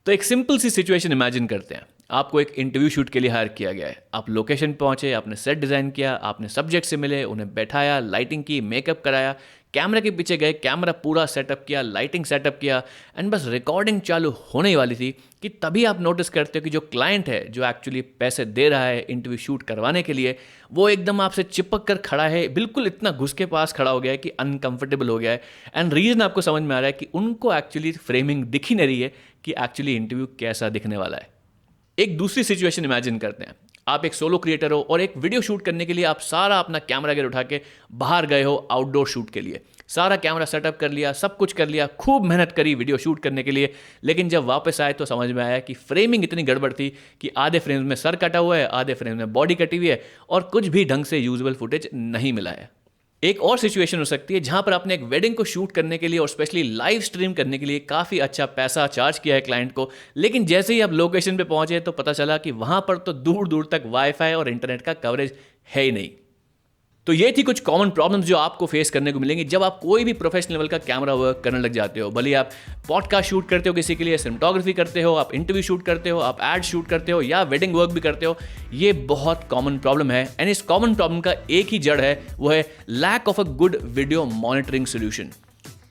तो एक सिंपल सी situation imagine करते हैं। आपको एक इंटरव्यू शूट के लिए हायर किया गया है। आप लोकेशन पहुंचे, आपने सेट डिज़ाइन किया, आपने सब्जेक्ट से मिले, उन्हें बैठाया, लाइटिंग की, मेकअप कराया, कैमरा के पीछे गए, कैमरा पूरा सेटअप किया, लाइटिंग सेटअप किया एंड बस रिकॉर्डिंग चालू होने ही वाली थी कि तभी आप नोटिस करते हो कि जो क्लाइंट है, जो एक्चुअली पैसे दे रहा है इंटरव्यू शूट करवाने के लिए, वो एकदम आपसे चिपक कर खड़ा है, बिल्कुल इतना घुस के पास खड़ा हो गया है कि अनकंफर्टेबल हो गया है। एंड रीज़न आपको समझ में आ रहा है कि उनको एक्चुअली फ्रेमिंग दिख ही नहीं रही है कि एक्चुअली इंटरव्यू कैसा दिखने वाला है। एक दूसरी सिचुएशन इमेजिन करते हैं। आप एक सोलो क्रिएटर हो और एक वीडियो शूट करने के लिए आप सारा अपना कैमरा गिर उठा के बाहर गए हो आउटडोर शूट के लिए। सारा कैमरा सेटअप कर लिया, सब कुछ कर लिया, खूब मेहनत करी वीडियो शूट करने के लिए। लेकिन जब वापस आए तो समझ में आया कि फ्रेमिंग इतनी गड़बड़ थी कि आधे फ्रेम में सर कटा हुआ है, आधे फ्रेम में बॉडी कटी हुई है और कुछ भी ढंग से यूजुअल फुटेज नहीं मिला है। एक और सिचुएशन हो सकती है जहां पर आपने एक वेडिंग को शूट करने के लिए और स्पेशली लाइव स्ट्रीम करने के लिए काफ़ी अच्छा पैसा चार्ज किया है क्लाइंट को, लेकिन जैसे ही आप लोकेशन पे पहुंचे तो पता चला कि वहां पर तो दूर दूर तक वाईफाई और इंटरनेट का कवरेज है ही नहीं। तो ये थी कुछ कॉमन प्रॉब्लम्स जो आपको फेस करने को मिलेंगी जब आप कोई भी प्रोफेशनल लेवल का कैमरा वर्क करने लग जाते हो। भले आप पॉडकास्ट शूट करते हो, किसी के लिए सिनेमेटोग्राफी करते हो, आप इंटरव्यू शूट करते हो, आप एड शूट करते हो या वेडिंग वर्क भी करते हो, ये बहुत कॉमन प्रॉब्लम है। एंड इस कॉमन प्रॉब्लम का एक ही जड़ है, वो है lack of a good video monitoring solution.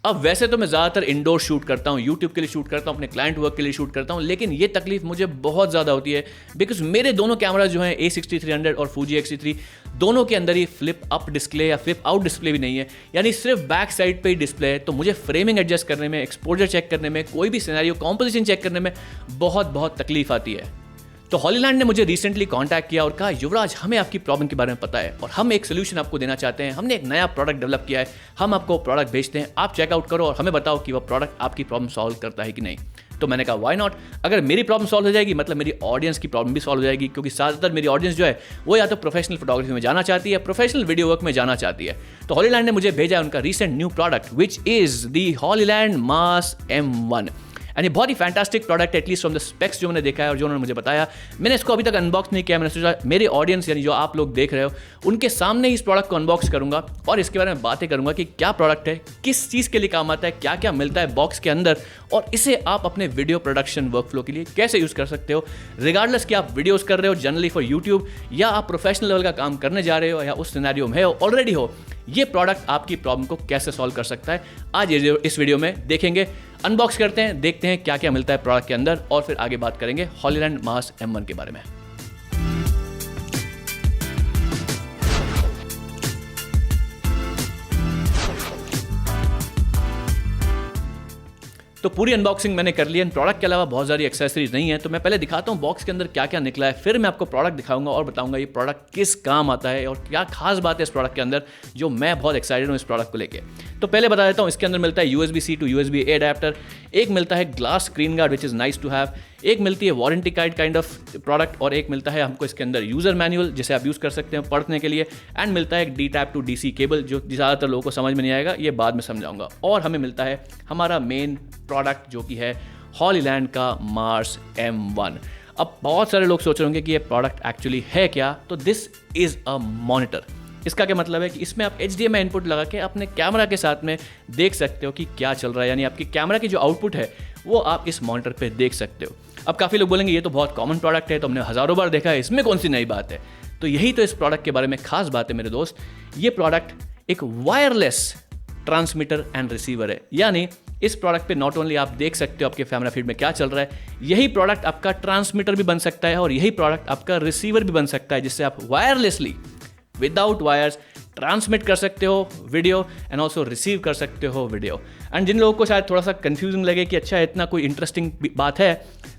अब वैसे तो मैं ज़्यादातर इंडोर शूट करता हूँ, यूट्यूब के लिए शूट करता हूँ, अपने क्लाइंट वर्क के लिए शूट करता हूँ, लेकिन ये तकलीफ मुझे बहुत ज़्यादा होती है बिकॉज मेरे दोनों कैमरा जो हैं A6300 और Fuji X-T3 दोनों के अंदर ही फ्लिप अप डिस्प्ले या फ्लिप आउट डिस्प्ले भी नहीं है, यानी सिर्फ बैक साइड पे ही डिस्प्ले है। तो मुझे फ्रेमिंग एडजस्ट करने में, एक्सपोजर चेक करने में, कोई भी सिनेरियो कॉम्पोजिशन चेक करने में बहुत तकलीफ आती है। तो हॉलीलैंड ने मुझे रिसेंटली कांटेक्ट किया और कहा, युवराज हमें आपकी प्रॉब्लम के बारे में पता है और हम एक सोल्यूशन आपको देना चाहते हैं। हमने एक नया प्रोडक्ट डेवलप किया है, हम आपको प्रोडक्ट भेजते हैं, आप चेकआउट करो और हमें बताओ कि वो प्रोडक्ट आपकी प्रॉब्लम सॉल्व करता है कि नहीं। तो मैंने कहा व्हाई नॉट, अगर मेरी प्रॉब्लम सॉल्व हो जाएगी मतलब मेरी ऑडियंस की प्रॉब्लम भी सॉल्व हो जाएगी, क्योंकि ज़्यादातर मेरी ऑडियंस जो है वो या तो प्रोफेशनल फोटोग्राफी में जाना चाहती है, प्रोफेशनल वीडियो वर्क में जाना चाहती है। तो हॉलीलैंड ने मुझे भेजा उनका recent new product which is the Hollyland mass M1 and ये बहुत ही फैंटास्टिक प्रोडक्ट है, एटलीस्ट फ्रॉम द स्पेक्स जो मैंने देखा है और जो उन्होंने मुझे बताया। मैंने इसको अभी तक अनबॉक्स नहीं किया, मैंने सोचा मेरे ऑडियंस यानी जो आप लोग देख रहे हो उनके सामने इस प्रोडक्ट को अनबॉक्स करूंगा और इसके बारे में बातें करूंगा कि क्या प्रोडक्ट है, किस चीज़ के लिए काम आता है, क्या क्या मिलता है बॉक्स के अंदर और इसे आप अपने वीडियो प्रोडक्शन वर्कफ्लो के लिए कैसे यूज़ कर सकते हो। रिगार्डलेस कि आप वीडियोस कर रहे हो जनरली फॉर यूट्यूब या आप प्रोफेशनल लेवल का काम करने जा रहे हो या उस सिनेरियो में हो ऑलरेडी हो, ये प्रोडक्ट आपकी प्रॉब्लम को कैसे सॉल्व कर सकता है आज इस वीडियो में देखेंगे। अनबॉक्स करते हैं, देखते हैं क्या क्या मिलता है प्रोडक्ट के अंदर और फिर आगे बात करेंगे हॉलीलैंड मास M1 के बारे में। तो पूरी अनबॉक्सिंग मैंने कर ली है। प्रोडक्ट के अलावा बहुत सारी एक्सेसरीज नहीं है, तो मैं पहले दिखाता हूँ बॉक्स के अंदर क्या क्या निकला है, फिर मैं आपको प्रोडक्ट दिखाऊंगा और बताऊंगा ये प्रोडक्ट किस काम आता है और क्या खास बात है इस प्रोडक्ट के अंदर जो मैं बहुत एक्साइटेड हूँ इस प्रोडक्ट को लेके। तो पहले बता देता हूँ, इसके अंदर मिलता है USB-C to USB-A अडेप्टर, एक मिलता है glass screen guard which is nice to have, एक मिलती है warranty guide kind of product और एक मिलता है हमको इसके अंदर यूज़र मैनुअल जिसे आप यूज़ कर सकते हैं पढ़ने के लिए, एंड मिलता है एक D-Tap to DC केबल जो ज़्यादातर लोगों को समझ में नहीं आएगा, ये बाद में समझाऊंगा। और हमें मिलता है हमारा मेन प्रोडक्ट जो कि है हॉलीलैंड का मार्स M1। अब बहुत सारे लोग सोच रहे होंगे कि ये प्रोडक्ट एक्चुअली है क्या, तो दिस इज़ अ मॉनिटर। इसका क्या मतलब है कि इसमें आप HDMI इनपुट लगा के अपने कैमरा के साथ में देख सकते हो कि क्या चल रहा है, यानी आपकी कैमरा की जो आउटपुट है वो आप इस मॉनिटर पे देख सकते हो। अब काफ़ी लोग बोलेंगे ये तो बहुत कॉमन प्रोडक्ट है, तो हमने हज़ारों बार देखा है, इसमें कौन सी नई बात है। तो यही तो इस प्रोडक्ट के बारे में खास बात है मेरे दोस्त। ये प्रोडक्ट एक वायरलेस ट्रांसमीटर एंड रिसीवर है, यानी इस प्रोडक्ट पे नॉट ओनली आप देख सकते हो आपके कैमरा फीड में क्या चल रहा है, यही प्रोडक्ट आपका ट्रांसमीटर भी बन सकता है और यही प्रोडक्ट आपका रिसीवर भी बन सकता है, जिससे आप वायरलेसली विदाउट वायर्स ट्रांसमिट कर सकते हो वीडियो एंड ऑल्सो रिसीव कर सकते हो वीडियो। एंड जिन लोगों को शायद थोड़ा सा कंफ्यूजिंग लगे कि अच्छा इतना कोई इंटरेस्टिंग बात है,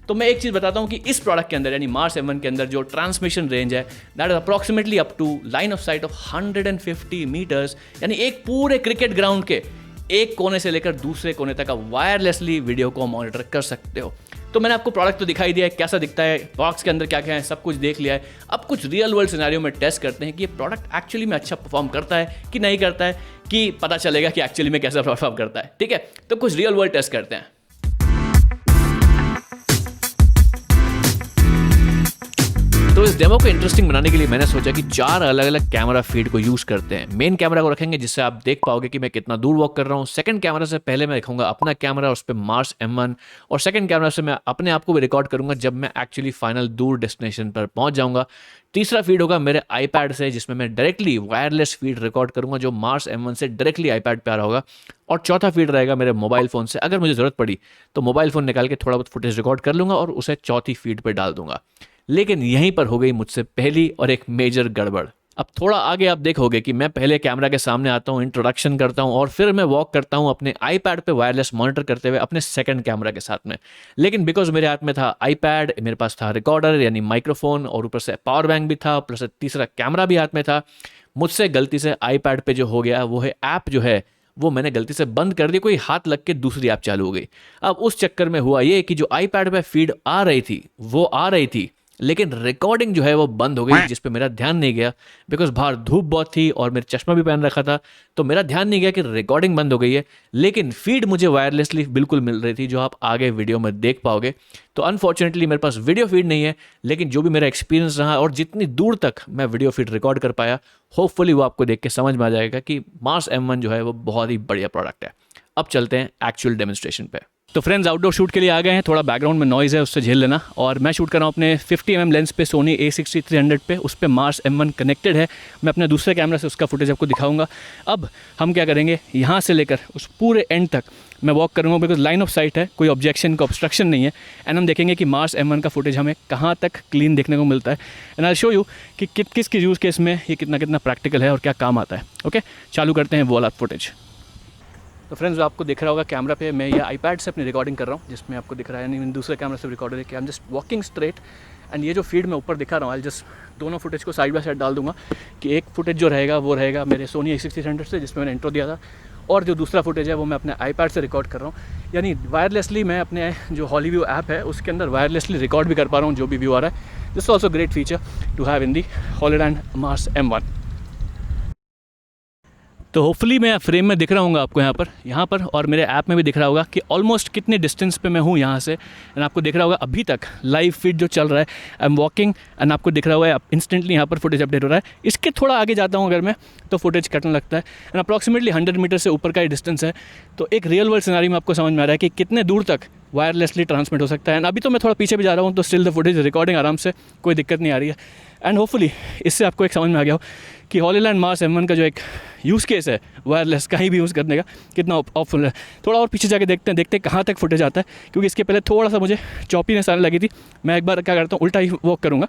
तो मैं एक चीज़ बताता हूँ कि इस प्रोडक्ट के अंदर यानी मार्स M1 के अंदर जो ट्रांसमिशन रेंज है that is approximately up to line of sight of 150 metres, यानी एक पूरे क्रिकेट ग्राउंड के एक कोने से लेकर दूसरे कोने तक आप वायरलेसली वीडियो को मॉनिटर कर सकते हो। तो मैंने आपको प्रोडक्ट तो दिखाई दिया है कैसा दिखता है, बॉक्स के अंदर क्या क्या है, सब कुछ देख लिया है। अब कुछ रियल वर्ल्ड सिनेरियो में टेस्ट करते हैं कि ये प्रोडक्ट एक्चुअली में अच्छा परफॉर्म करता है कि नहीं करता है, कि पता चलेगा कि एक्चुअली में कैसा परफॉर्म करता है। ठीक है, तो कुछ रियल वर्ल्ड टेस्ट करते हैं। तो इस इस डेमो को इंटरेस्टिंग बनाने के लिए मैंने सोचा कि 4 अलग अलग कैमरा फीड को यूज करते हैं। मेन कैमरा को रखेंगे जिससे आप देख पाओगे कि मैं कितना दूर वॉक कर रहा हूँ। सेकंड कैमरा से पहले मैं रखूंगा अपना कैमरा, उस पर मार्स M1, और सेकंड कैमरा से मैं अपने आप को भी रिकॉर्ड करूंगा जब मैं एक्चुअली फाइनल दूर डेस्टिनेशन पर पहुंच जाऊंगा। तीसरा फीड होगा मेरे आईपैड से, जिसमें मैं डायरेक्टली वायरलेस फीड रिकॉर्ड करूंगा जो मार्स M1 से डायरेक्टली आईपैड पे आ रहा होगा। और चौथा फीड रहेगा मेरे मोबाइल फ़ोन से। अगर मुझे ज़रूरत पड़ी तो मोबाइल फ़ोन निकाल के थोड़ा बहुत फुटेज रिकॉर्ड कर लूँगा और उसे चौथी फीड पे डाल दूंगा। लेकिन यहीं पर हो गई मुझसे पहली और एक मेजर गड़बड़। अब थोड़ा आगे आप देखोगे कि मैं पहले कैमरा के सामने आता हूँ, इंट्रोडक्शन करता हूँ और फिर मैं वॉक करता हूँ अपने आईपैड पे वायरलेस मॉनिटर करते हुए अपने सेकंड कैमरा के साथ में। लेकिन बिकॉज मेरे हाथ में था आईपैड, मेरे पास था रिकॉर्डर यानी माइक्रोफोन और ऊपर से पावर बैंक भी था, प्लस तीसरा कैमरा भी हाथ में था, मुझसे गलती से आईपैड पे जो हो गया वो है ऐप जो है वो मैंने गलती से बंद कर दी, कोई हाथ लग के दूसरी ऐप चालू हो गई। अब उस चक्कर में हुआ ये कि जो आईपैड पे फीड आ रही थी वो आ रही थी, लेकिन रिकॉर्डिंग जो है वो बंद हो गई, जिस पे मेरा ध्यान नहीं गया। बिकॉज बाहर धूप बहुत थी और मेरे चश्मा भी पहन रखा था, तो मेरा ध्यान नहीं गया कि रिकॉर्डिंग बंद हो गई है। लेकिन फीड मुझे वायरलेसली बिल्कुल मिल रही थी, जो आप आगे वीडियो में देख पाओगे। तो अनफॉर्चुनेटली मेरे पास वीडियो फीड नहीं है, लेकिन जो भी मेरा एक्सपीरियंस रहा और जितनी दूर तक मैं वीडियो फीड रिकॉर्ड कर पाया, होपफुली वो आपको देख के समझ में आ जाएगा कि मार्स M1 जो है वो बहुत ही बढ़िया प्रोडक्ट है। अब चलते हैं एक्चुअल डेमोन्स्ट्रेशन पे। तो फ्रेंड्स, आउटडोर शूट के लिए आ गए हैं। थोड़ा बैकग्राउंड में नॉइज़ है, उससे झेल लेना। और मैं शूट कर रहा हूँ अपने 50mm लेंस पे, सोनी A6300 पे। उस पर मार्स M1 कनेक्टेड है। मैं अपने दूसरे कैमरा से उसका फुटेज आपको दिखाऊंगा। अब हम क्या करेंगे, यहाँ से लेकर उस पूरे एंड तक मैं वॉक करूँगा, बिकॉज लाइन ऑफ साइट है, कोई ऑब्जेक्शन का ऑब्स्ट्रक्शन नहीं है। एंड हम देखेंगे कि मार्स M1 का फुटेज हमें कहाँ तक क्लीन देखने को मिलता है। एंड आई शो यू कि किस यूज़ केस में ये कितना कितना प्रैक्टिकल है और क्या काम आता है। ओके, चालू करते हैं वो वाला फुटेज। तो फ्रेंड्स, आपको दिख रहा होगा कैमरा पे मैं ये आईपैड से अपनी रिकॉर्डिंग कर रहा हूँ, जिसमें आपको दिख रहा है, यानी दूसरे कैमरा से रिकॉर्ड है कि I am just walking straight. And ये जो फीड मैं ऊपर दिखा रहा हूँ, आई जस्ट दोनों फुटेज को साइड बाय साइड डाल दूंगा कि एक फुटेज जो रहेगा वो रहेगा मेरे सोनी A6300 से, जिसमें मैंने इंट्रो दिया था, और जो दूसरा फुटेज है वो मैं अपने आईपैड से रिकॉर्ड कर रहा हूँ। यानी वायरलेसली मैं अपने जो हॉलीव्यू ऐप है उसके अंदर वायरलेसली रिकॉर्ड भी कर पा रहा हूँ जो भी व्यू आ रहा है। This is also great feature to have in the Hollyland Mars M1। तो होपफुली मैं फ्रेम में दिख रहा हूँ आपको यहाँ पर और मेरे ऐप में भी दिख रहा होगा कि ऑलमोस्ट कितने डिस्टेंस पे मैं हूँ यहाँ से। एंड आपको दिख रहा होगा अभी तक लाइव फीड जो चल रहा है, आई एम वॉकिंग, एंड आपको दिख रहा होगा इंस्टेंटली यहाँ पर फुटेज अपडेट हो रहा है। इसके थोड़ा आगे जाता हूँ अगर मैं, तो फुटेज कटने लगता है। एंड अप्रॉक्सीमेटली 100 मीटर से ऊपर का ही डिस्टेंस है। तो एक रियल वर्ल्ड सिनेरियो में आपको समझ में आ रहा है कि कितने दूर तक वायरलेसली ट्रांसमिट हो सकता है। एंड अभी तो मैं थोड़ा पीछे भी जा रहा हूँ, तो स्टिल द फुटेज रिकॉर्डिंग आराम से, कोई दिक्कत नहीं आ रही है। एंड होपफुली इससे आपको एक समझ में आ गया हो कि हॉलीलैंड मार्स M1 का जो एक यूज़ केस है वायरलेस कहीं भी यूज़ करने का, कितना ऑप्शन है। थोड़ा और पीछे जाके देखते हैं कहाँ तक फुटेज आता है, क्योंकि इसके पहले थोड़ा सा मुझे चॉपीनेस आने लगी थी। मैं एक बार क्या करता हूँ, उल्टा ही वॉक करूँगा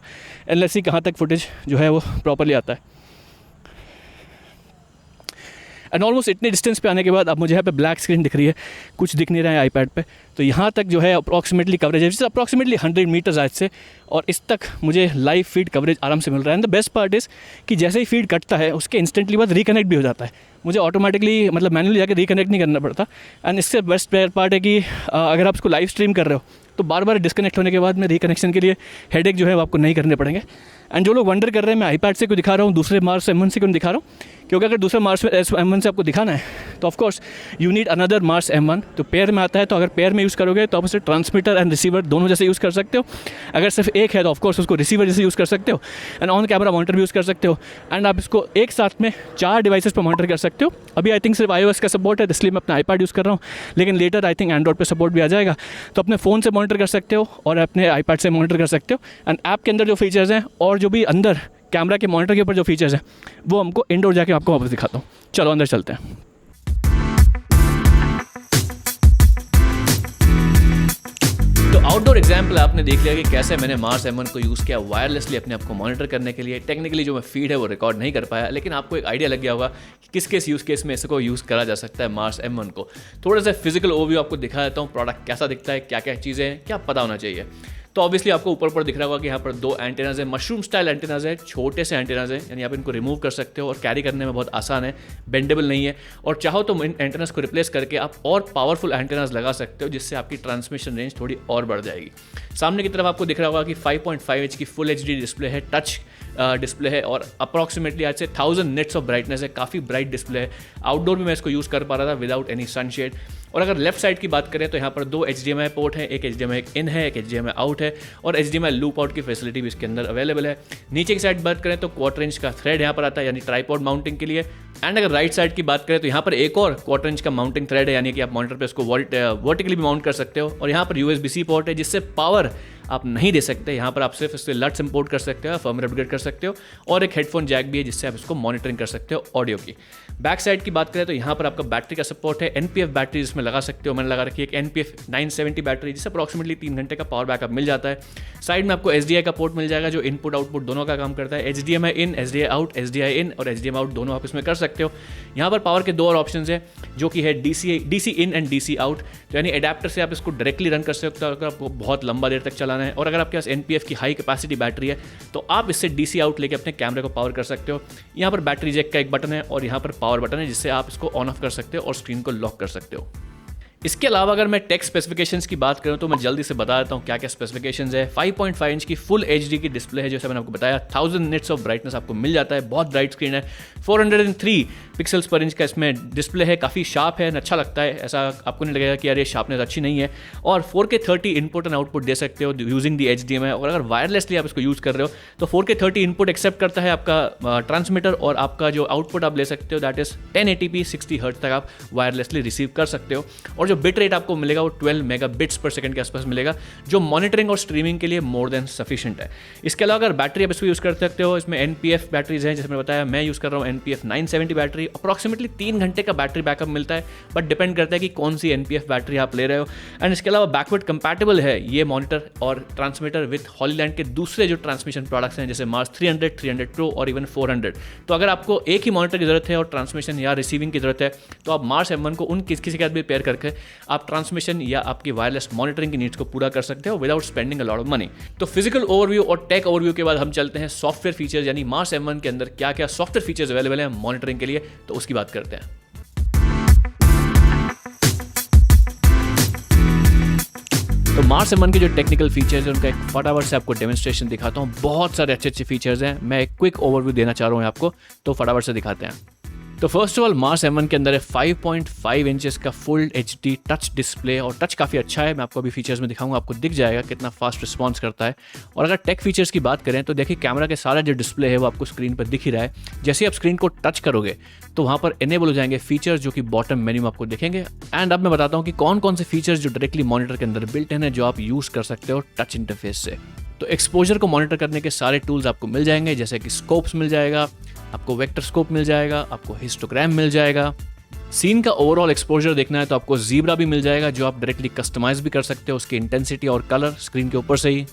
एंड लेट्स सी कहाँ तक फुटेज जो है वो प्रॉपरली आता है। एंड ऑलमोस्ट इतने डिस्टेंस पे आने के बाद अब मुझे यहाँ पे ब्लैक स्क्रीन दिख रही है, कुछ दिख नहीं रहा है आईपैड पे। तो यहाँ तक जो है अप्रॉक्सीमेटली कवरेज है, अप्रॉक्सीमेटली 100 मीटर्स आज से, और इस तक मुझे लाइव फीड कवरेज आराम से मिल रहा है। And the best part is कि जैसे ही फीड कटता है उसके इंस्टेंटली बाद रिकनेक्ट भी हो जाता है, मुझे ऑटोमेटिकली मतलब मैनुअली जाकर रिकनेक्ट नहीं करना पड़ता। एंड इससे बेस्ट पार्ट है कि अगर आप इसको लाइव स्ट्रीम कर रहे हो तो बार बार डिस्कनेक्ट होने के बाद में रिकनेक्शन के लिए हेडेक जो है वो आपको नहीं करने पड़ेंगे। एंड जो लोग वंडर कर रहे हैं मैं आईपैड से क्यों दिखा रहा हूँ, दूसरे मार्स M1 से क्यों दिखा रहा हूँ, क्योंकि अगर दूसरे मार्स M1 से आपको दिखाना है तो of course you need another Mars M1। तो पेयर में आता है, तो अगर पेयर में यूज़ करोगे तो आप उसे ट्रांसमीटर एंड रिसीवर दोनों जैसे यूज़ कर सकते हो। अगर सिर्फ एक है तो ऑफकोर्स उसको रिसीवर जैसे यूज़ कर सकते हो, एंड ऑन कैमरा मॉनिटर भी यूज़ कर सकते हो। एंड आप इसको एक साथ में 4 डिवाइसेस पर मॉनिटर कर सकते हो। अभी आई थिंक सिर्फ iOS का सपोर्ट है, इसलिए मैं अपना आईपैड यूज़ कर रहा हूँ, लेकिन लेटर आई थिंक एंड्रॉइड पर सपोर्ट भी आ जाएगा। तो अपने फ़ोन से मॉनिटर कर सकते हो और अपने आईपैड से मॉनिटर कर सकते हो। एंड ऐप के अंदर जो फीचर्स हैं और जो भी अंदर कैमरा के मॉनिटर के ऊपर जो फीचर्स हैं वो हमको इंडोर जाके आपको वापस दिखाता हूँ। चलो अंदर चलते हैं। तो आउटडोर एग्जाम्पल आपने देख लिया कि कैसे मैंने मार्स M1 को यूज़ किया वायरलेसली अपने आप को मॉनिटर करने के लिए। टेक्निकली जो मैं फीड है वो रिकॉर्ड नहीं कर पाया, लेकिन आपको एक आइडिया लग गया होगा कि किस किस यूज़ केस में इसको यूज़ करा जा सकता है मार्स M1 को। थोड़ा सा फिजिकल ओवरव्यू आपको दिखा देता हूँ, प्रोडक्ट कैसा दिखता है, क्या क्या चीज़ें हैं, क्या पता होना चाहिए। तो ऑब्वियसली आपको ऊपर दिख रहा होगा कि यहाँ पर 2 एंटेनाज है, मशरूम स्टाइल एंटेनाज है, छोटे से एंटेनाज है, यानी आप इनको रिमूव कर सकते हो और कैरी करने में बहुत आसान है, बेंडेबल नहीं है। और चाहो तो इन एंटेनाज को रिप्लेस करके आप और पावरफुल एंटेनाज लगा सकते हो, जिससे आपकी ट्रांसमिशन रेंज थोड़ी और बढ़ जाएगी। सामने की तरफ आपको दिख रहा होगा कि 5.5 इंच की फुल HD डिस्प्ले है, टच डिस्प्ले है, और अप्रॉक्सीमेटली आज से 1000 निट्स ऑफ ब्राइटनेस है, काफ़ी ब्राइट डिस्प्ले है। आउटडोर भी मैं इसको यूज़ कर पा रहा था विदाउट एनी सनशेड। और अगर लेफ्ट साइड की बात करें तो यहाँ पर 2 HDMI पोर्ट है, एक HDMI इन है, एक HDMI आउट है और HDMI लूप आउट की फैसिलिटी भी इसके अंदर अवेलेबल है। नीचे की साइड बात करें तो क्वार्टर इंच का थ्रेड यहाँ पर आता है यानी ट्राइपॉड माउंटिंग के लिए। एंड अगर राइट साइड की बात करें तो यहाँ पर एक और क्वार्टर इंच का माउंटिंग थ्रेड है, यानी कि आप मॉनिटर पे इसको वर्टिकली भी माउंट कर सकते हो। और यहाँ पर USB-C पोर्ट है जिससे पावर आप नहीं दे सकते, यहाँ पर आप सिर्फ इससे लट्स इंपोर्ट कर सकते हो, फर्मवेयर अपग्रेड कर सकते हो और एक हेडफोन जैक भी है जिससे आप इसको मॉनिटरिंग कर सकते हो ऑडियो की। बैक साइड की बात करें तो यहाँ पर आपका बैटरी का सपोर्ट है, NPF बैटरी जिसमें लगा सकते हो। मैंने लगा रखी है एक NPF 970 बैटरी जिससे अप्रॉक्सीमेटली 3 घंटे का पावर बैकअप मिल जाता है। साइड में आपको SDI का पोर्ट मिल जाएगा जो इनपुट आउटपुट दोनों का काम करता है। HDMI इन, SDI आउट, SDI इन और HDMI आउट दोनों आप इसमें कर सकते हो। यहाँ पर पावर के 2 और ऑप्शन है जो कि है DC in and DC out, यानी एडेप्टर से आप इसको डायरेक्टली रन कर सकते हो अगर आपको बहुत लंबा देर तक चलाना है। और अगर आपके पास NPF की हाई कैपेसिटी बैटरी है तो आप इससे DC आउट लेके अपने कैमरे को पावर कर सकते हो। यहाँ पर बैटरी जैक का एक बटन है और यहाँ पर पावर बटन है जिससे आप इसको ऑन ऑफ कर सकते हो और स्क्रीन को लॉक कर सकते हो। इसके अलावा अगर मैं टेक स्पेसिफिकेशंस की बात करूं तो मैं जल्दी से बता देता हूं क्या क्या स्पेसिफिकेशंस है। 5.5 इंच की फुल HD की डिस्प्ले है, जैसे मैंने आपको बताया। 1000 निट्स ऑफ ब्राइटनेस आपको मिल जाता है, बहुत ब्राइट स्क्रीन है। 403 पिक्सल्स पर इंच का इसमें डिस्प्ले है, काफ़ी शार्प है, अच्छा लगता है, ऐसा आपको नहीं लगेगा कि यार ये शार्पनेस अच्छी नहीं है। और 4K 30 इनपुट एंड आउटपुट दे सकते हो यूजिंग दी HDMI। और अगर वायरलेसली आप इसको यूज़ कर रहे हो तो 4K 30 इनपुट एक्सेप्ट करता है आपका ट्रांसमीटर और आपका जो आउटपुट आप ले सकते हो दैट इज 1080p 60 हर्ट्ज तक आप वायरलेसली रिसीव कर सकते हो। और जो बिट रेट आपको मिलेगा वो 12 मेगाबिट्स पर सेकंड के आसपास मिलेगा, जो मॉनिटरिंग और स्ट्रीमिंग के लिए मोर देन सफिशिएंट है। इसके अलावा अगर बैटरी आप इसको यूज़ कर सकते हो, इसमें NPF बैटरीज हैं जैसे मैंने बताया, मैं यूज़ कर रहा हूँ NPF 970 बैटरी। अप्रॉक्सीमेटली 3 घंटे का बैटरी बैकअप मिलता है, बट डिपेंड करता है कि कौन सी NPF बैटरी आप ले रहे हो। एंड इसके अलावा बैकवर्ड कंपैटिबल है ये मॉनिटर और ट्रांसमीटर विथ हॉलीलैंड के दूसरे जो ट्रांसमिशन प्रोडक्ट्स हैं जैसे मार्स 300, 300 Pro और इवन 400। तो अगर आपको एक ही मॉनिटर की जरूरत है और ट्रांसमिशन या रिसीविंग की जरूरत है तो आप मार्स M1 को उन किसी के साथ भी पेयर करके आप ट्रांसमिशन या आपकी वायरलेस मॉनिटरिंग की नीड्स को पूरा कर सकते हो without spending a lot of money. तो फिजिकल ओवरव्यू और टेक ओवरव्यू के बाद हम चलते हैं सॉफ्टवेयर फीचर्स, यानी मार्स M1 के अंदर क्या क्या सॉफ्टवेयर फीचर्स अवेलेबल हैं मॉनिटरिंग के लिए, तो उसकी बात करते हैं। तो मार्स M1 के जो टेक्निकल फीचर्स हैं उनका एक फटाफट से आपको डेमोन्स्ट्रेशन दिखाता हूँ। बहुत सारे अच्छे अच्छे फीचर्स हैं, मैं एक क्विक ओवरव्यू देना चाह रहा हूँ आपको, तो फटाफट से दिखाते हैं। तो first of all Mars M1 के अंदर है 5.5 इंचेस का फुल HD टच डिस्प्ले और टच काफ़ी अच्छा है। मैं आपको अभी फीचर्स में दिखाऊंगा, आपको दिख जाएगा कितना फास्ट रिस्पॉन्स करता है। और अगर टेक फीचर्स की बात करें तो देखिए कैमरा के सारा जो डिस्प्ले है वो आपको स्क्रीन पर दिख ही रहा है। जैसे ही आप स्क्रीन को टच करोगे तो वहाँ पर इनेबल हो जाएंगे फीचर्स जो कि बॉटम मेन्यू में आपको दिखेंगे। एंड अब मैं बताता हूँ कि कौन कौन से फीचर्स जो डायरेक्टली मॉनिटर के अंदर बिल्ट इन है जो आप यूज़ कर सकते हो टच इंटरफेस से। तो एक्सपोजर को मॉनिटर करने के सारे टूल्स आपको मिल जाएंगे, जैसे कि स्कोप्स मिल जाएगा, आपको वेक्टर स्कोप मिल जाएगा, आपको हिस्टोग्राम मिल जाएगा। सीन का ओवरऑल एक्सपोजर देखना है तो आपको ज़ीब्रा भी मिल जाएगा जो आप डायरेक्टली कस्टमाइज भी कर सकते हो, उसकी इंटेंसिटी और कलर स्क्रीन के ऊपर से ही।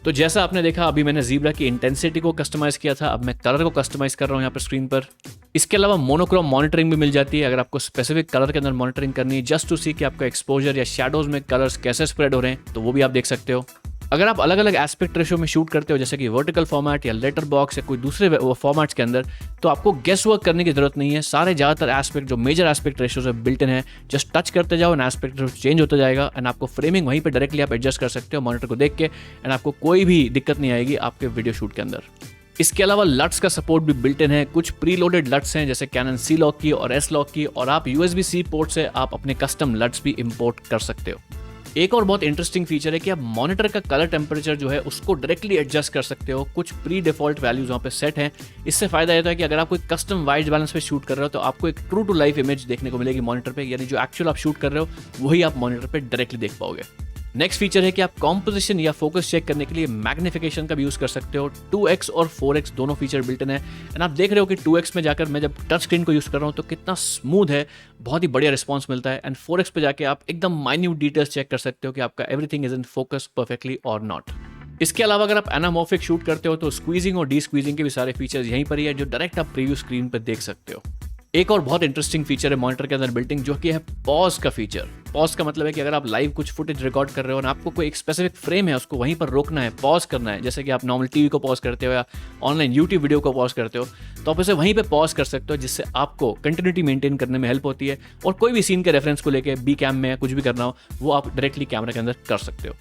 तो जैसा आपने देखा अभी मैंने ज़ीब्रा की इंटेंसिटी को कस्टमाइज किया था, अब मैं कलर को कस्टमाइज कर रहा हूँ यहाँ पर स्क्रीन पर। इसके अलावा मोनोक्रोम मॉनिटरिंग भी मिल जाती है, अगर आपको स्पेसिफिक कलर के अंदर मॉनिटरिंग करनी है जस्ट टू सी कि आपका एक्सपोजर या शैडोज में कलर्स कैसे स्प्रेड हो रहे हैं तो वो भी आप देख सकते हो। अगर आप अलग अलग एस्पेक्ट रेशियो में शूट करते हो जैसे कि वर्टिकल फॉर्मेट या लेटर बॉक्स या कोई दूसरे फॉर्मेट्स के अंदर तो आपको गेस वर्क करने की जरूरत नहीं है। सारे ज़्यादातर एस्पेक्ट जो मेजर एस्पेक्ट रेशियो से बिल्ट इन है, जस्ट टच करते जाओ एंड एस्पेक्ट रेशियो चेंज होता जाएगा एंड आपको फ्रेमिंग वहीं पे डायरेक्टली आप एडजस्ट कर सकते हो मॉनिटर को देख के एंड आपको कोई भी दिक्कत नहीं आएगी आपके वीडियो शूट के अंदर। इसके अलावा लट्स का सपोर्ट भी बिल्ट इन है, कुछ प्री लोडेड लट्स हैं जैसे कैनन C-Log की और S-Log की, और आप USB-C पोर्ट से आप अपने कस्टम लट्स भी इंपोर्ट कर सकते हो। एक और बहुत इंटरेस्टिंग फीचर है कि आप मॉनिटर का कलर टेम्परेचर जो है उसको डायरेक्टली एडजस्ट कर सकते हो, कुछ प्री डिफॉल्ट वैल्यूज वहाँ पे सेट हैं। इससे फायदा ये है कि अगर आप कोई कस्टम वाइट बैलेंस पे शूट कर रहे हो तो आपको एक ट्रू टू लाइफ इमेज देखने को मिलेगी मॉनिटर पे, यानी जो एक्चुअल आप शूट कर रहे हो वही आप मॉनिटर पे डायरेक्टली देख पाओगे। नेक्स्ट फीचर है कि आप कॉम्पोजिशन या फोकस चेक करने के लिए मैग्निफिकेशन का भी यूज़ कर सकते हो। 2x और 4x दोनों फीचर बिल्ट इन है एंड आप देख रहे हो कि 2x में जाकर मैं जब टच स्क्रीन को यूज़ कर रहा हूँ तो कितना स्मूथ है, बहुत ही बढ़िया रिस्पॉन्स मिलता है। एंड 4x पे जाके आप एकदम माइन्यूट डिटेल्स चेक कर सकते हो कि आपका everything is in focus perfectly और नॉट। इसके अलावा अगर आप एनामॉर्फिक शूट करते हो तो स्क्वीजिंग और डी स्क्वीजिंग के भी सारे फीचर्स यहीं पर ही है जो डायरेक्ट आप प्रीव्यू स्क्रीन पर देख सकते हो। एक और बहुत इंटरेस्टिंग फीचर है मॉनिटर के अंदर बिल्टिंग जो कि है पॉज का फीचर। पॉज का मतलब है कि अगर आप लाइव कुछ फुटेज रिकॉर्ड कर रहे हो और आपको कोई एक स्पेसिफिक फ्रेम है उसको वहीं पर रोकना है, पॉज करना है, जैसे कि आप नॉर्मल टीवी को पॉज करते हो या ऑनलाइन यूट्यूब वीडियो को पॉज करते हो तो आप इसे वहीं पे पॉज कर सकते हो, जिससे आपको कंटिन्यूटी मेंटेन करने में हेल्प होती है और कोई भी सीन के रेफरेंस को लेके बी कैम में कुछ भी करना हो वो आप डायरेक्टली कैमरा के अंदर कर सकते हो।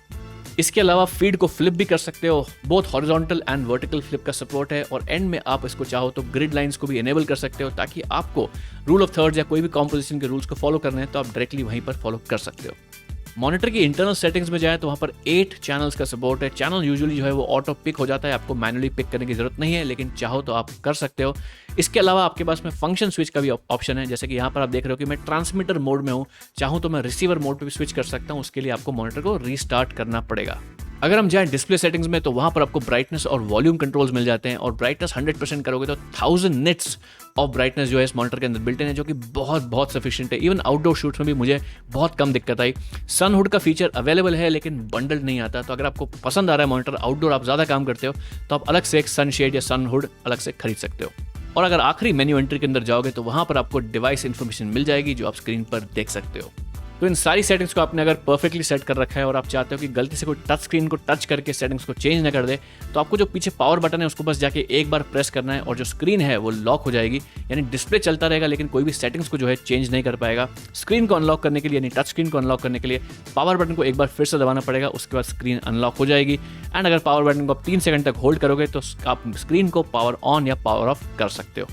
इसके अलावा फीड को फ्लिप भी कर सकते हो, both horizontal and vertical flip का सपोर्ट है, और एंड में आप इसको चाहो तो ग्रिड लाइंस को भी एनेबल कर सकते हो, ताकि आपको रूल ऑफ थर्ड्स या कोई भी कॉम्पोजिशन के रूल्स को फॉलो करने हैं तो आप डायरेक्टली वहीं पर फॉलो कर सकते हो। मॉनिटर की इंटरनल सेटिंग्स में जाए तो वहाँ पर 8 चैनल्स का सपोर्ट है। चैनल यूजुअली जो है वो ऑटो पिक हो जाता है, आपको मैनुअली पिक करने की जरूरत नहीं है, लेकिन चाहो तो आप कर सकते हो। इसके अलावा आपके पास में फंक्शन स्विच का भी ऑप्शन है, जैसे कि यहाँ पर आप देख रहे हो कि मैं ट्रांसमीटर मोड में हूँ, चाहूँ तो मैं रिसीवर मोड पे भी स्विच कर सकता हूँ। उसके लिए आपको मॉनिटर को रीस्टार्ट करना पड़ेगा। अगर हम जाएं डिस्प्ले सेटिंग्स में तो वहाँ पर आपको ब्राइटनेस और वॉल्यूम कंट्रोल्स मिल जाते हैं, और ब्राइटनेस 100% करोगे तो 1000 निट्स ऑफ ब्राइटनेस जो है इस मॉनिटर के अंदर बिल्ट इन है, जो कि बहुत सफिशिएंट है। इवन आउटडोर शूट्स में भी मुझे बहुत कम दिक्कत आई। सनहुड का फीचर अवेलेबल है लेकिन बंडल नहीं आता, तो अगर आपको पसंद आ रहा है मॉनिटर, आउटडोर आप ज़्यादा काम करते हो, तो आप अलग से एक सनशेड या सनहुड अलग से खरीद सकते हो। और अगर आखिरी मेन्यू एंट्री के अंदर जाओगे तो वहाँ पर आपको डिवाइस इन्फॉर्मेशन मिल जाएगी, जो आप स्क्रीन पर देख सकते हो। तो इन सारी सेटिंग्स को आपने अगर परफेक्टली सेट कर रखा है और आप चाहते हो कि गलती से कोई टच स्क्रीन को टच करके सेटिंग्स को चेंज ना कर दे, तो आपको जो पीछे पावर बटन है उसको बस जाके एक बार प्रेस करना है और जो स्क्रीन है वो लॉक हो जाएगी। यानी डिस्प्ले चलता रहेगा लेकिन कोई भी सेटिंग्स को जो है चेंज नहीं कर पाएगा। स्क्रीन को अनलॉक करने के लिए, यानी टच स्क्रीन को अनलॉक करने के लिए पावर बटन को एक बार फिर से दबाना पड़ेगा, उसके बाद स्क्रीन अनलॉक हो जाएगी। एंड अगर पावर बटन को आप 3 सेकंड तक होल्ड करोगे तो आप स्क्रीन को पावर ऑन या पावर ऑफ कर सकते हो।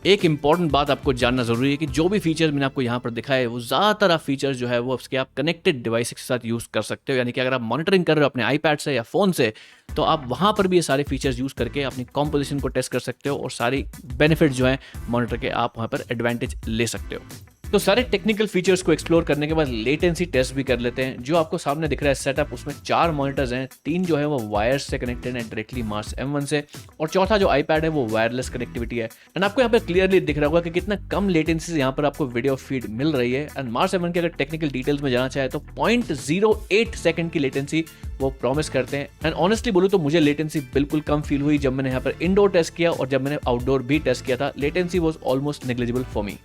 एक इंपॉर्टेंट बात आपको जानना जरूरी है कि जो भी फीचर्स मैंने आपको यहाँ पर दिखाए वो ज़्यादातर आप फीचर्स जो है वो उसके आप कनेक्टेड डिवाइस के साथ यूज़ कर सकते हो। यानी कि अगर आप मॉनिटरिंग कर रहे हो अपने आईपैड से या फ़ोन से, तो आप वहाँ पर भी ये सारे फीचर्स यूज़ करके अपनी कॉम्पोजिशन को टेस्ट कर सकते हो और सारी बेनिफिट जो है मॉनिटर के आप वहाँ पर एडवांटेज ले सकते हो। तो सारे टेक्निकल फीचर्स को एक्सप्लोर करने के बाद लेटेंसी टेस्ट भी कर लेते हैं। जो आपको सामने दिख रहा है सेटअप, उसमें 4 मॉनिटर्स हैं, 3 जो है वो वायर्स से कनेक्टेड है डायरेक्टली मार्स M1 से, और चौथा जो आईपैड है वो वायरलेस कनेक्टिविटी है। एंड आपको यहाँ पे क्लियरली दिख रहा होगा कि कितना कम लेटेंसी से यहाँ पर आपको वीडियो फीड मिल रही है। एंड मार्स M1 के अगर टेक्निकल डिटेल्स में जाना चाहे तो 0.08 सेकंड की लेटेंसी वो प्रॉमिस करते हैं। एंड ऑनेस्टली बोलूँ तो मुझे लेटेंसी बिल्कुल कम फील हुई जब मैंने यहाँ पर इंडोर टेस्ट किया, और जब मैंने आउटडोर भी टेस्ट किया था latency was almost negligible for me.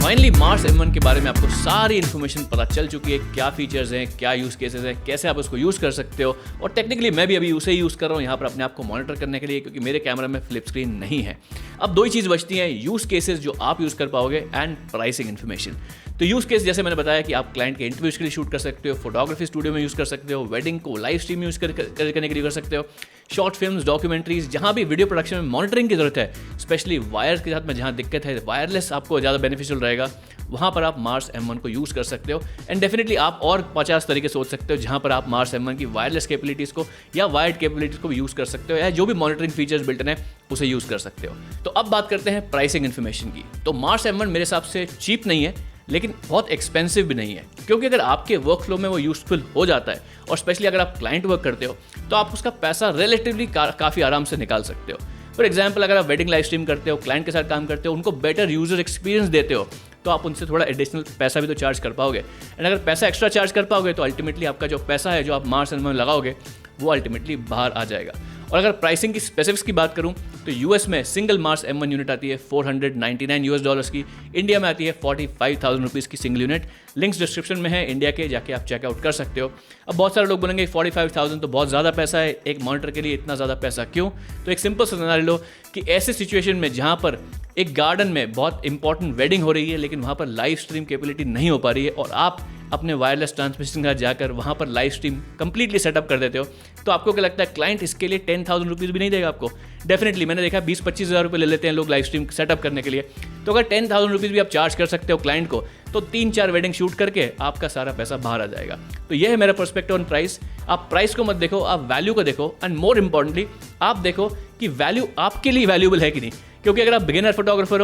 Finally Mars M1 के बारे में आपको सारी इन्फॉर्मेशन पता चल चुकी है, क्या फीचर्स हैं, क्या यूज़ केसेस हैं, कैसे आप उसको यूज़ कर सकते हो। और टेक्निकली मैं भी अभी उसे ही यूज़ कर रहा हूँ यहाँ पर अपने आप को मॉनिटर करने के लिए, क्योंकि मेरे कैमरा में फ्लिप स्क्रीन नहीं है। अब 2 ही चीज़ बचती हैं, यूज़ केसेस जो आप यूज़ कर पाओगे एंड प्राइसिंग इन्फॉर्मेशन। तो यूज़ केस जैसे मैंने बताया कि आप क्लाइंट के इंटरव्यूज के लिए शूट कर सकते हो, फोटोग्राफी स्टूडियो में यूज़ कर सकते हो, वेडिंग को लाइव स्ट्रीम यूज़ करने के लिए कर सकते हो, शॉर्ट फिल्म्स, डॉक्यूमेंट्रीज, जहाँ भी वीडियो प्रोडक्शन में मॉनिटरिंग की जरूरत है, स्पेशली वायर्स के साथ में जहाँ दिक्कत है, वायरलेस आपको ज़्यादा बेनिफिशियल रहेगा, वहाँ पर आप मार्स M1 को यूज़ कर सकते हो। एंड डेफिनेटली आप और 50 तरीके सोच सकते हो जहाँ पर आप मार्स M1 की वायरलेस कैपेबिलिटीज़ को या वायर्ड कैपेबिलिटीज़ को भी यूज़ कर सकते हो, या जो भी मॉनिटरिंग फीचर्स बिल्ट है उसे यूज़ कर सकते हो। तो अब बात करते हैं प्राइसिंग इन्फॉर्मेशन की। तो मार्स M1 मेरे हिसाब से चीप नहीं है, लेकिन बहुत एक्सपेंसिव भी नहीं है, क्योंकि अगर आपके वर्क फ्लो में वो यूजफुल हो जाता है, और स्पेशली अगर आप क्लाइंट वर्क करते हो, तो आप उसका पैसा रिलेटिवली काफ़ी आराम से निकाल सकते हो। फॉर एग्जाम्पल, अगर आप वेडिंग लाइव स्ट्रीम करते हो, क्लाइंट के साथ काम करते हो, उनको बेटर यूजर एक्सपीरियंस देते हो, तो आप उनसे थोड़ा एडिशनल पैसा भी तो चार्ज कर पाओगे। एंड अगर पैसा एक्स्ट्रा चार्ज कर पाओगे तो अल्टीमेटली आपका जो पैसा है जो आप मार्स M1 में लगाओगे वो अल्टीमेटली बाहर आ जाएगा। और अगर प्राइसिंग की स्पेसिफिक्स की बात करूं तो यूएस में सिंगल मार्स M1 यूनिट आती है $499 की, इंडिया में आती है 45,000 रुपीज़ की सिंगल यूनिट। लिंक्स डिस्क्रिप्शन में है इंडिया के, जाके आप चेकआउट कर सकते हो। अब बहुत सारे लोग बोलेंगे 45,000 तो बहुत ज़्यादा पैसा है, एक मॉनिटर के लिए इतना ज़्यादा पैसा क्यों? तो एक सिंपल सा सिनेरियो लो कि ऐसे सिचुएशन में जहाँ पर एक गार्डन में बहुत इंपॉर्टेंट वेडिंग हो रही है, लेकिन वहाँ पर लाइव स्ट्रीम कैपेबिलिटी नहीं हो पा रही है, और आप अपने वायरलेस ट्रांसमिशन के साथ जाकर वहाँ पर लाइव स्ट्रीम कंप्लीटली सेटअप कर देते हो, तो आपको क्या लगता है क्लाइंट इसके लिए 10,000 रुपीज़ भी नहीं देगा आपको? डेफिनेटली मैंने देखा 20-25 हज़ार रुपये ले लेते हैं लोग लाइव स्ट्रीम सेटअप करने के लिए। तो अगर 10,000 रुपीज़ भी आप चार्ज कर सकते हो क्लाइंट को, तो 3-4 वेडिंग शूट करके आपका सारा पैसा बाहर आ जाएगा। तो यह है मेरा पर्सपेक्टिव ऑन प्राइस। आप प्राइस को मत देखो, आप वैल्यू को देखो, एंड मोर इंपॉर्टेंटली आप देखो कि वैल्यू आपके लिए वैल्यूबल है कि नहीं। क्योंकि अगर आप बिगिनर फोटोग्राफर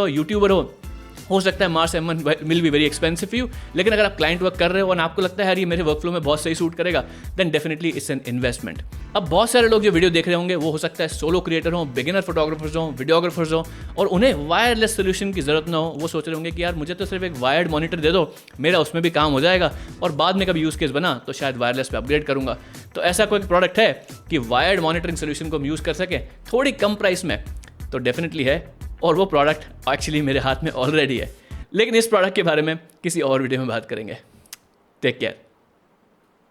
हो सकता है Mars M1 will be very expensive you, लेकिन अगर आप क्लाइंट वर्क कर रहे हो और आपको लगता है यार ये मेरे वर्क फ्लो में बहुत सही सूट करेगा, then definitely it's an investment. अब बहुत सारे लोग जो वीडियो देख रहे होंगे वो हो सकता है सोलो क्रिएटर हो, बिगिनर फोटोग्राफर्स हो, वीडियोग्राफर्स हो, और उन्हें वायरलेस सोल्यूशन की जरूरत ना हो। वो सोच रहे होंगे कि यार मुझे तो सिर्फ एक वायर्ड मॉनिटर दे दो, मेरा उसमें भी काम हो जाएगा, और बाद में कभी यूज़ केस बना तो शायद वायरलेस पे अपग्रेड करूंगा। तो ऐसा कोई प्रोडक्ट है कि वायर्ड मॉनिटरिंग सोल्यूशन को हम यूज़ कर सकें थोड़ी कम प्राइस में? तो डेफिनेटली है, और वो प्रोडक्ट एक्चुअली मेरे हाथ में ऑलरेडी है। लेकिन इस प्रोडक्ट के बारे में किसी और वीडियो में बात करेंगे। Take care.